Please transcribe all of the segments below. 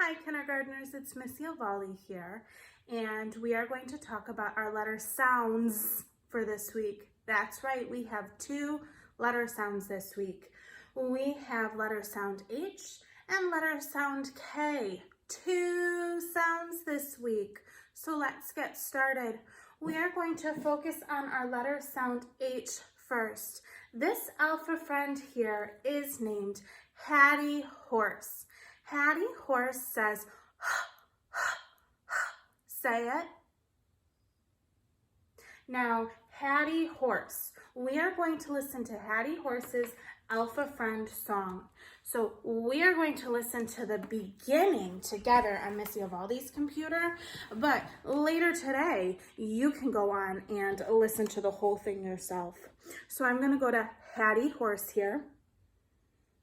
Hi kindergartners, it's Miss Iovaldi here, and we are going to talk about our letter sounds for this week. That's right, we have 2 letter sounds this week. We have letter sound H and letter sound K. 2 sounds this week. So let's get started. We are going to focus on our letter sound H first. This alpha friend here is named Hattie Horse. Hattie Horse says, say it. Now, Hattie Horse. We are going to listen to Hattie Horse's Alpha Friend song. So we are going to listen to the beginning together on Miss Iovaldi's computer, but later today, you can go on and listen to the whole thing yourself. So I'm gonna go to Hattie Horse here,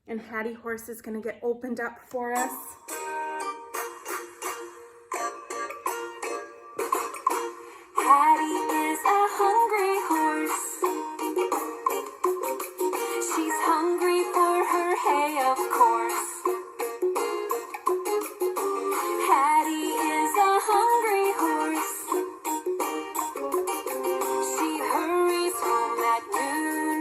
and Hattie Horse is gonna get opened up for us. Hattie is a hungry horse. She's hungry for her hay, of course. Hattie is a hungry horse. She hurries home at noon.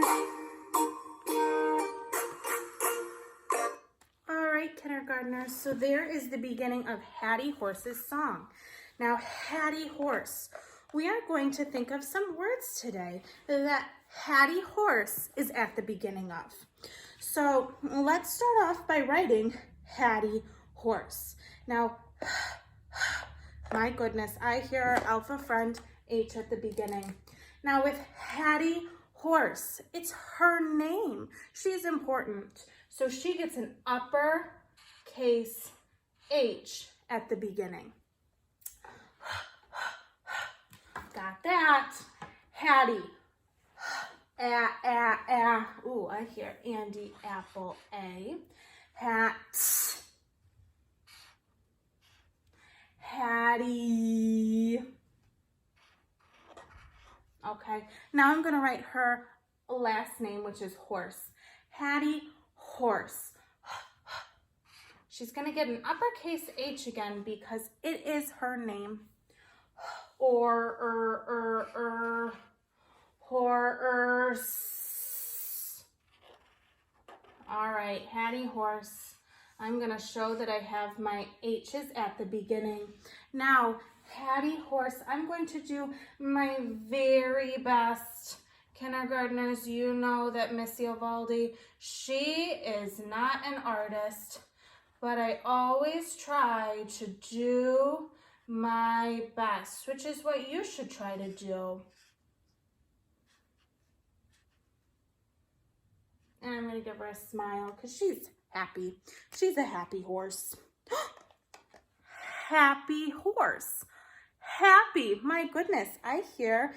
All right, kindergartners, so there is the beginning of Hattie Horse's song. Now, Hattie Horse, we are going to think of some words today that Hattie Horse is at the beginning of. So let's start off by writing Hattie Horse. Now, my goodness, I hear our alpha friend H at the beginning. Now with Hattie Horse, it's her name. She's important. So she gets an uppercase H at the beginning. Got that. Hattie. Ooh, I hear Andy Apple A. Hat. Hattie. Okay, now I'm going to write her last name, which is Horse. Hattie Horse. She's going to get an uppercase H again because it is her name. Horse. All right, Hattie Horse. I'm gonna show that I have my H's at the beginning. Now, Hattie Horse, I'm going to do my very best. Kindergartners, you know that Miss Iovaldi, she is not an artist, but I always try to do my best, which is what you should try to do. And I'm going to give her a smile because she's happy. She's a happy horse. Happy horse. Happy. My goodness, I hear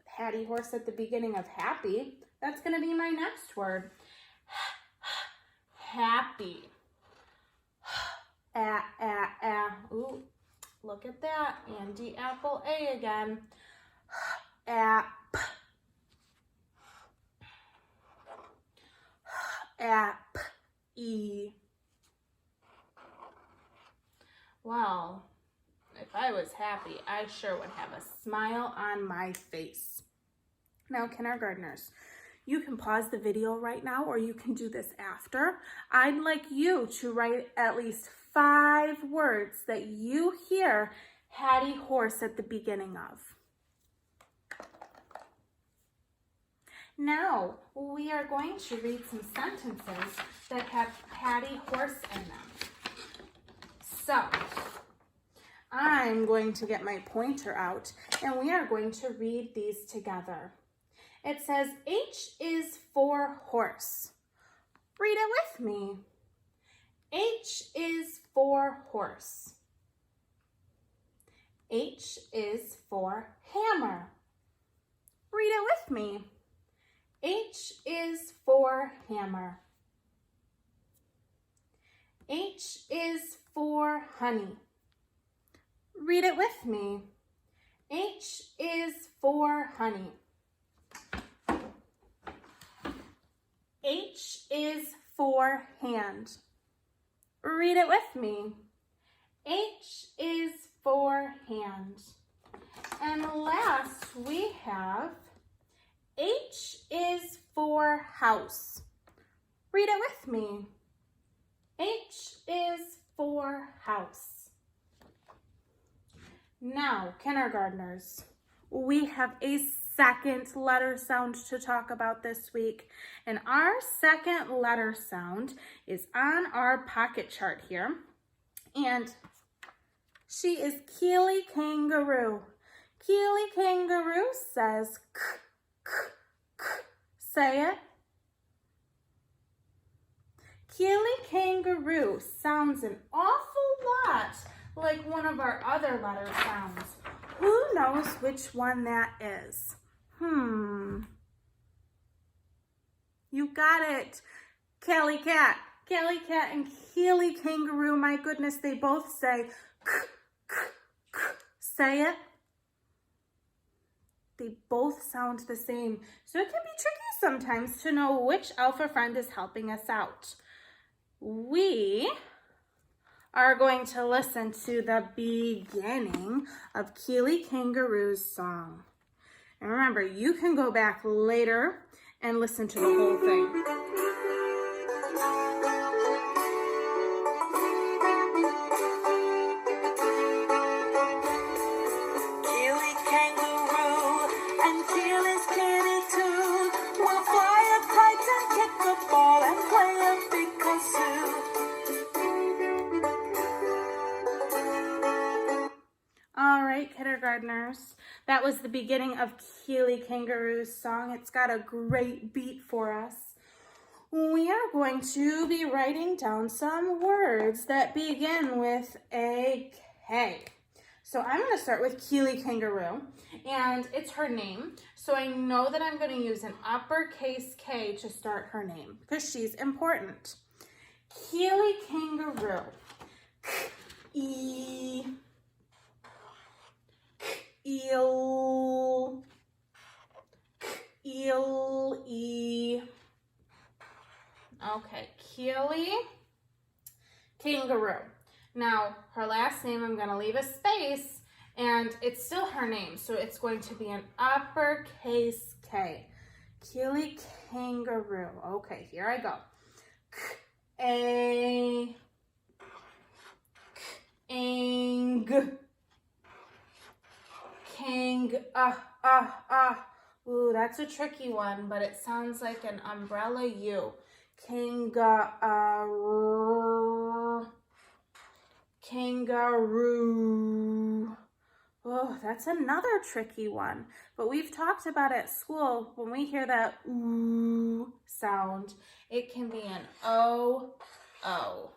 Hattie Horse at the beginning of happy. That's going to be my next word. Happy. Ooh. Look at that, Andy Apple A again. App. E. Well, if I was happy, I sure would have a smile on my face. Now, kindergartners, you can pause the video right now or you can do this after. I'd like you to write at least 5 words that you hear Hattie Horse at the beginning of. Now, we are going to read some sentences that have Hattie Horse in them. So, I'm going to get my pointer out and we are going to read these together. It says, H is for horse. Read it with me. H is for horse. H is for hammer. Read it with me. H is for hammer. H is for honey. Read it with me. H is for honey. H is for hand. Read it with me. H is for hand. And last we have H is for house. Read it with me. H is for house. Now, kindergartners, we have a second letter sound to talk about this week. And our second letter sound is on our pocket chart here. And she is Keely Kangaroo. Keely Kangaroo says k, k, k. Say it. Keely Kangaroo sounds an awful lot like one of our other letter sounds. Who knows which one that is? You got it. Kelly Cat. Kelly Cat and Keely Kangaroo, my goodness, they both say k, k, k. Say it. They both sound the same. So it can be tricky sometimes to know which alpha friend is helping us out. We are going to listen to the beginning of Keely Kangaroo's song. And remember, you can go back later and listen to the whole thing. Keely Kangaroo and Keely's kitty too will fly a kite and kick a ball and play a big kazoo. All right, kindergartners, that was the beginning of Keely Kangaroo's song. It's got a great beat for us. We are going to be writing down some words that begin with a K. So I'm going to start with Keely Kangaroo, and it's her name. So I know that I'm going to use an uppercase K to start her name because she's important. Keely Kangaroo. E. Eel. Eel. E. Okay, Keely Kangaroo. Now, her last name, I'm going to leave a space, and it's still her name, so it's going to be an uppercase K. Keely Kangaroo. Okay, here I go. K-A. K-ang. Kang. Ooh, that's a tricky one, but it sounds like an umbrella U. Kangaroo. Kangaroo. Oh, that's another tricky one. But we've talked about at school, when we hear that ooh sound, it can be an O-O.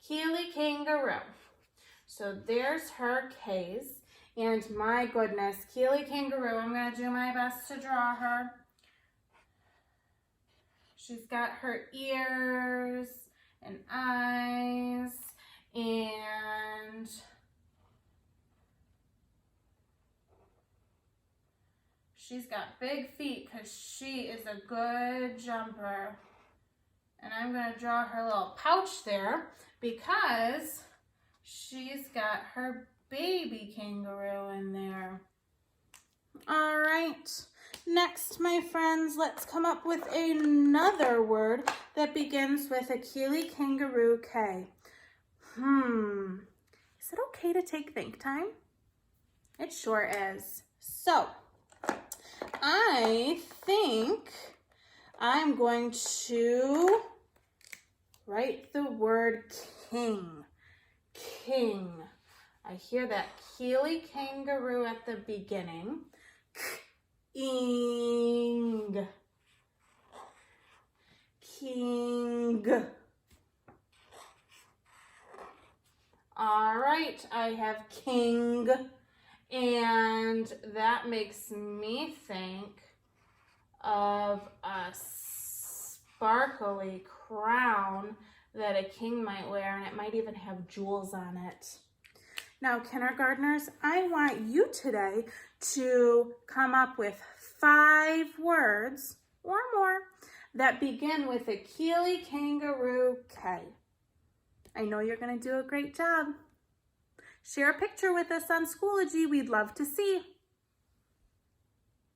Keely Kangaroo. So there's her K's. And my goodness, Keely Kangaroo, I'm going to do my best to draw her. She's got her ears and eyes, and she's got big feet because she is a good jumper. And I'm going to draw her little pouch there because she's got her baby kangaroo in there. All right. Next, my friends, let's come up with another word that begins with a Keely Kangaroo K. Is it okay to take think time? It sure is. So, I think I'm going to write the word king. King. I hear that Keely Kangaroo at the beginning. King. King. All right, I have king, and that makes me think of a sparkly crown that a king might wear, and it might even have jewels on it. Now, kindergartners, I want you today to come up with 5 words or more that begin with a Keely Kangaroo K. I know you're going to do a great job. Share a picture with us on Schoology. We'd love to see.